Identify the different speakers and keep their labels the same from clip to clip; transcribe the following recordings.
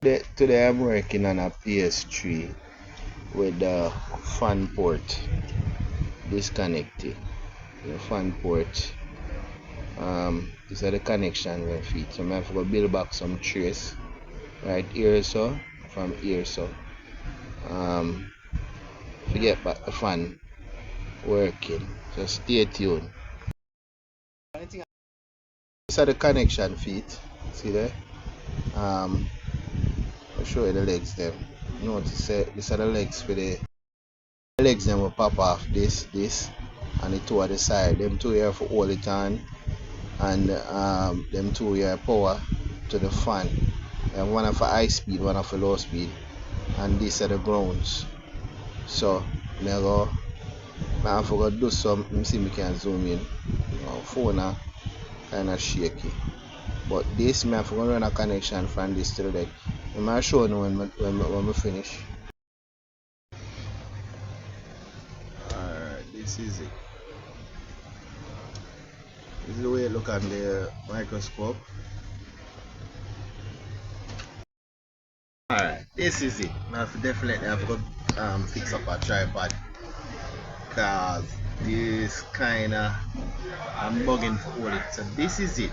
Speaker 1: Today I'm working on a PS3 with the fan port disconnected. The fan port, these are the connection we feed. So I have to go build back some trace right here so from here so um to get back the fan working. So stay tuned. These are the connection feet. See there? I'll show you the legs them. Notice these are the legs for the legs them will pop off this and the two at the side. Them two here for hold it on and them two here power to the fan. And one for high speed, one for low speed. And these are the grounds. So I forgot to do some. Let me see if we can zoom in. Phone kinda shaky. But this I forgot to run a connection from this to the leg. I might show you when we finish. Alright, this is it. This is the way it look on the microscope. Alright, this is it. Now definitely have to fix up a tripod because this kinda I'm bugging for it. So this is it.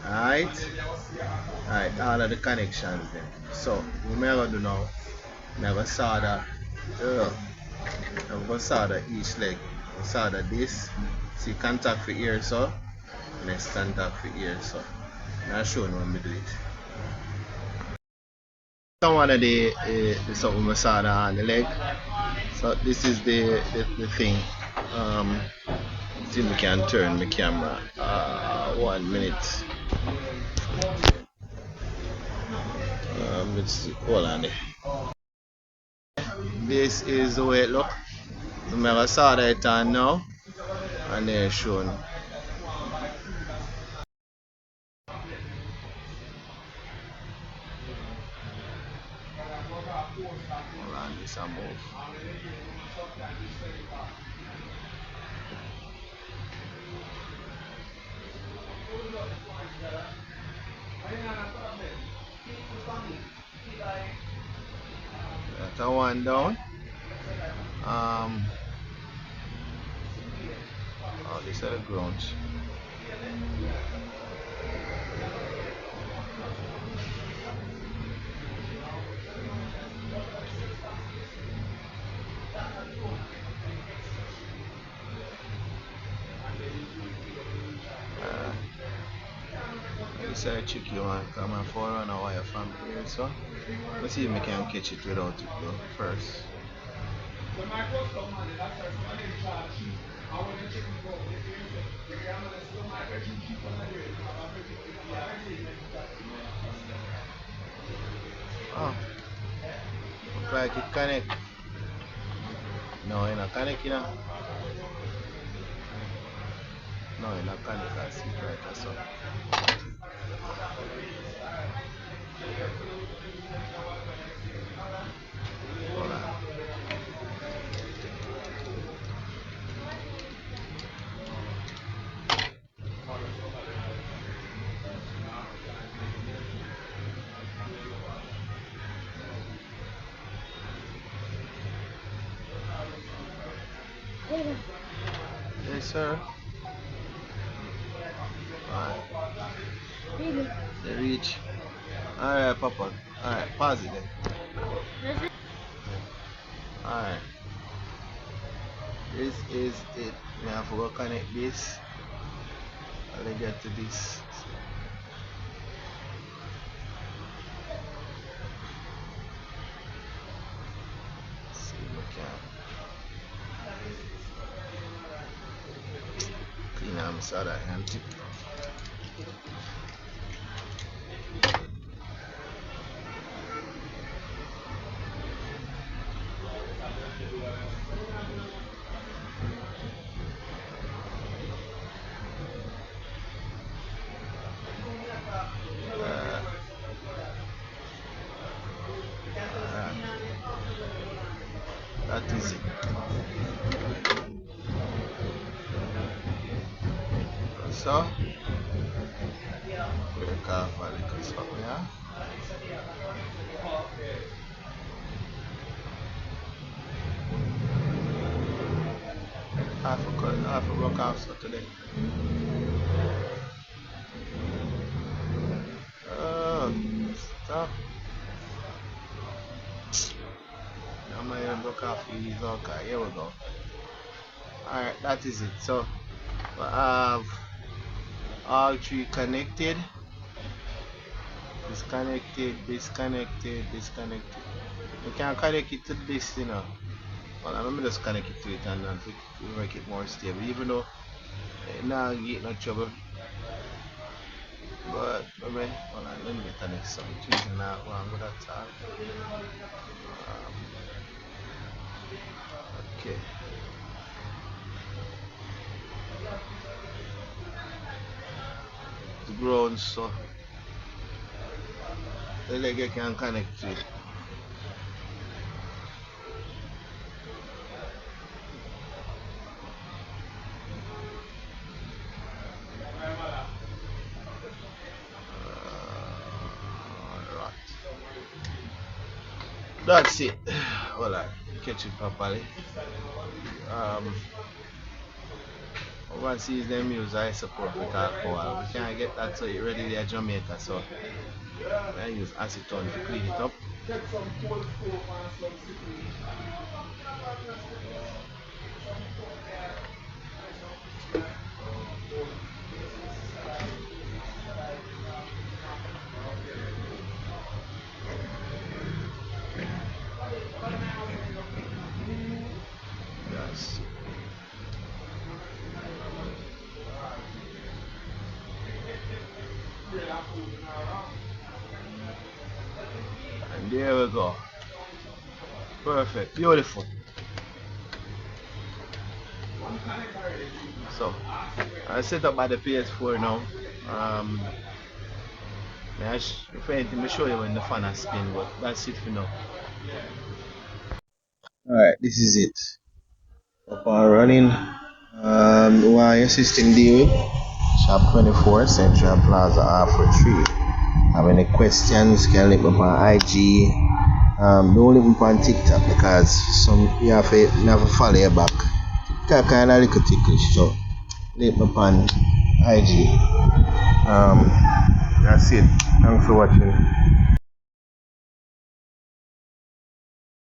Speaker 1: Alright. Alright, all of the connections then. So what I'm gonna do now, I'm gonna solder I'm gonna solder each leg. I'm solder this. See contact for here so next contact for here so. I'll show you when we do it. So one of the something I solder on the leg. So this is the thing. See if we can turn the camera. 1 minute. Let's see. Hold on there. This is the way it looks. So I'm gonna solder it on now and then show you. Hold on, this a move. That one down. Oh, these are the grounds. This is a tricky one. Come on for run a wire from here, so let's see if we can catch it without it though first. Oh, look like it connect. No, it's not connect, you know. No, it's not connect. I see it right there, so. Hold on. Yes, sir. Alright. They reach. Alright, Papa. Alright, pause it then. Alright. This is it. We have to go connect this. How they get to this. See if we can clean them so that empty. That is it. So, break off a little something, yeah? have to work off so today. Oh, stop. I'm not even broke off these. Okay, here we go. Alright, that is it. So we have all three connected. Disconnected, disconnected, disconnected. You can connect it to this, you know. Well, I'm gonna just connect it to it and make it more stable, even though it now get no trouble. But hold on, let me connect something to it now. Wrong with that tab. Okay. The ground, so the leg I can connect to it. Alright. That's it. Hold on, catch it properly. Um, overseas them use I support with alcohol. We can't get that so it ready there Jamaica, so I use acetone to clean it up. Yes. And there we go. Perfect. Beautiful. So I set up by the PS4 now. If anything, I'll show you when the fan has spin, but that's it for now. Alright, this is it. Up and running. Why your system deal with? Shop 24 Central Plaza Halfway 3. Have any questions? Can link me on IG. Don't link me on TikTok because you have to follow you back. TikTok kinda little ticklish, so link me on IG. That's it. Thanks for watching.